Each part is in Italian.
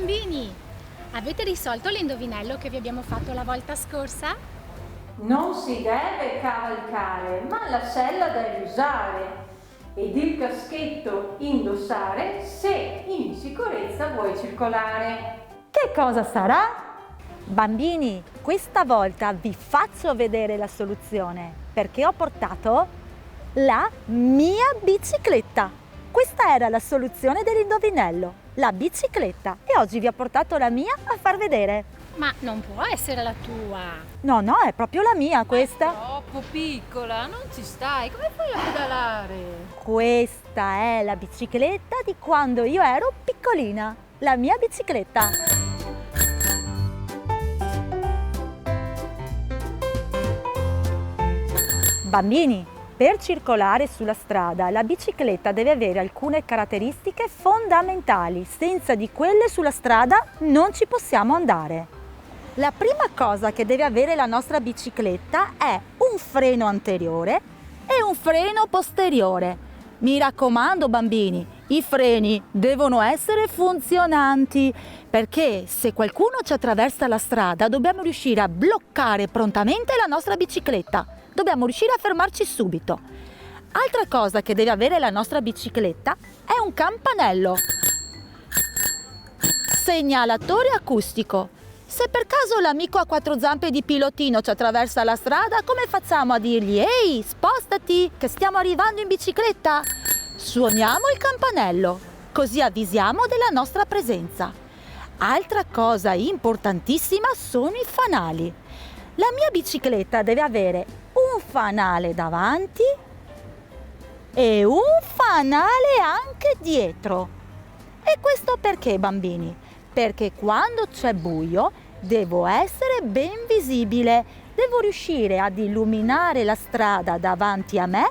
bambini! Avete risolto l'indovinello che vi abbiamo fatto la volta scorsa? Non si deve cavalcare, ma la sella devi usare ed il caschetto indossare se in sicurezza vuoi circolare. Che cosa sarà? Bambini, questa volta vi faccio vedere la soluzione perché ho portato la mia bicicletta. Questa era la soluzione dell'indovinello, la bicicletta, e oggi vi ho portato la mia a far vedere. Ma non può essere la tua! No, è proprio la mia questa. Troppo piccola, non ci stai, come fai a pedalare? Questa è la bicicletta di quando io ero piccolina, la mia bicicletta. Bambini, per circolare sulla strada la bicicletta deve avere alcune caratteristiche fondamentali. Senza di quelle sulla strada non ci possiamo andare. La prima cosa che deve avere la nostra bicicletta è un freno anteriore e un freno posteriore. Mi raccomando bambini, i freni devono essere funzionanti perché se qualcuno ci attraversa la strada dobbiamo riuscire a bloccare prontamente la nostra bicicletta. Dobbiamo riuscire a fermarci subito. Altra cosa che deve avere la nostra bicicletta è un campanello. Segnalatore acustico. Se per caso l'amico a quattro zampe di Pilotino ci attraversa la strada, come facciamo a dirgli «Ehi, spostati, che stiamo arrivando in bicicletta?» Suoniamo il campanello, così avvisiamo della nostra presenza. Altra cosa importantissima sono i fanali. La mia bicicletta deve avere un fanale davanti e un fanale anche dietro. E questo perché, bambini? Perché quando c'è buio devo essere ben visibile, devo riuscire ad illuminare la strada davanti a me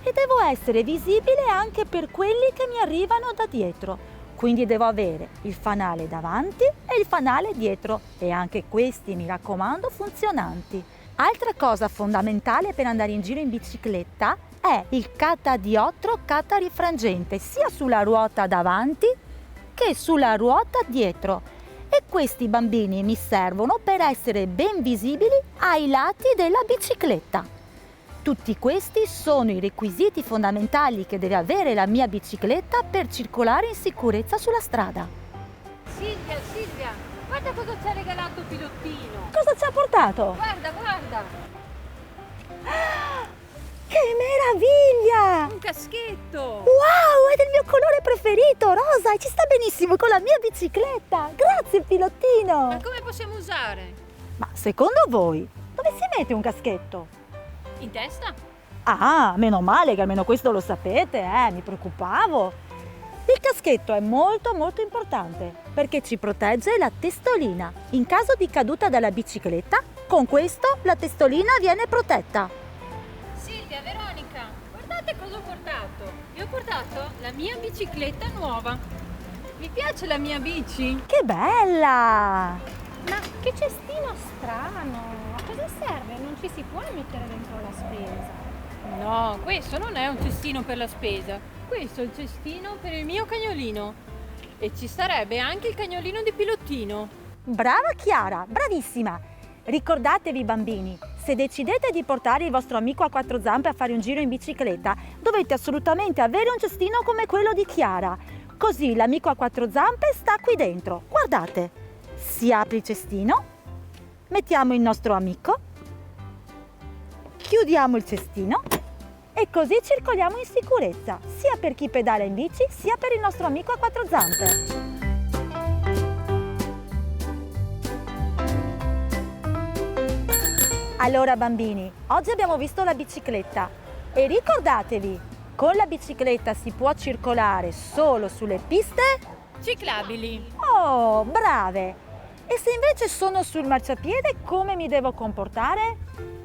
e devo essere visibile anche per quelli che mi arrivano da dietro. Quindi devo avere il fanale davanti e il fanale dietro e anche questi, mi raccomando, funzionanti. Altra cosa fondamentale per andare in giro in bicicletta è il catadiotro catarifrangente, sia sulla ruota davanti che sulla ruota dietro. E questi bambini mi servono per essere ben visibili ai lati della bicicletta. Tutti questi sono i requisiti fondamentali che deve avere la mia bicicletta per circolare in sicurezza sulla strada. Silvia, guarda cosa ci ha regalato Pilottino. Cosa ci ha portato? Guarda, Che meraviglia! un caschetto. Wow, è del mio colore preferito, rosa, e ci sta benissimo con la mia bicicletta. Grazie, Pilottino. Ma come possiamo usare? Ma secondo voi, dove si mette un caschetto? In testa? Ah, meno male che almeno questo lo sapete, mi preoccupavo. Il caschetto è molto importante perché ci protegge la testolina. In caso di caduta dalla bicicletta, con questo la testolina viene protetta. Silvia, Veronica, guardate cosa ho portato. Vi ho portato la mia bicicletta nuova. Vi piace la mia bici? Che bella! Ma che cestino strano! A cosa serve? Non ci si può mettere dentro la spesa. No, questo non è un cestino per la spesa. Questo è il cestino per il mio cagnolino. E ci starebbe anche il cagnolino di Pilottino. Brava Chiara, bravissima! Ricordatevi bambini, se decidete di portare il vostro amico a quattro zampe a fare un giro in bicicletta, dovete assolutamente avere un cestino come quello di Chiara. Così l'amico a quattro zampe sta qui dentro. Guardate! Si apre il cestino, mettiamo il nostro amico, chiudiamo il cestino e così circoliamo in sicurezza, sia per chi pedala in bici, sia per il nostro amico a quattro zampe. Allora bambini, oggi abbiamo visto la bicicletta e ricordatevi, con la bicicletta si può circolare solo sulle piste Ciclabili. Oh, brave! E se invece sono sul marciapiede, come mi devo comportare?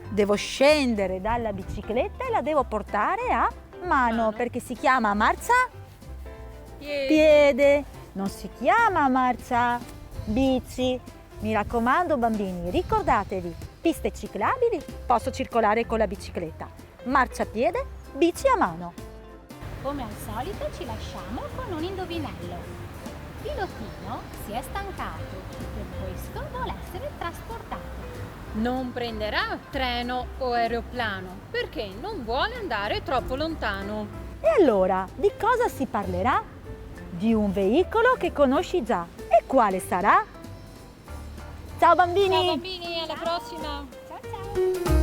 Devo scendere dalla bicicletta e la devo portare a mano, perché si chiama marciapiede, non si chiama marcia bici. Mi raccomando bambini, ricordatevi, piste ciclabili, posso circolare con la bicicletta, marciapiede, bici a mano. Come al solito ci lasciamo con un indovinello. pilotino si è stancato e per questo vuole essere trasportato. Non prenderà treno o aeroplano perché non vuole andare troppo lontano. E allora, di cosa si parlerà? Di un veicolo che conosci già. E quale sarà? Ciao bambini! Ciao bambini, alla prossima! Ciao ciao!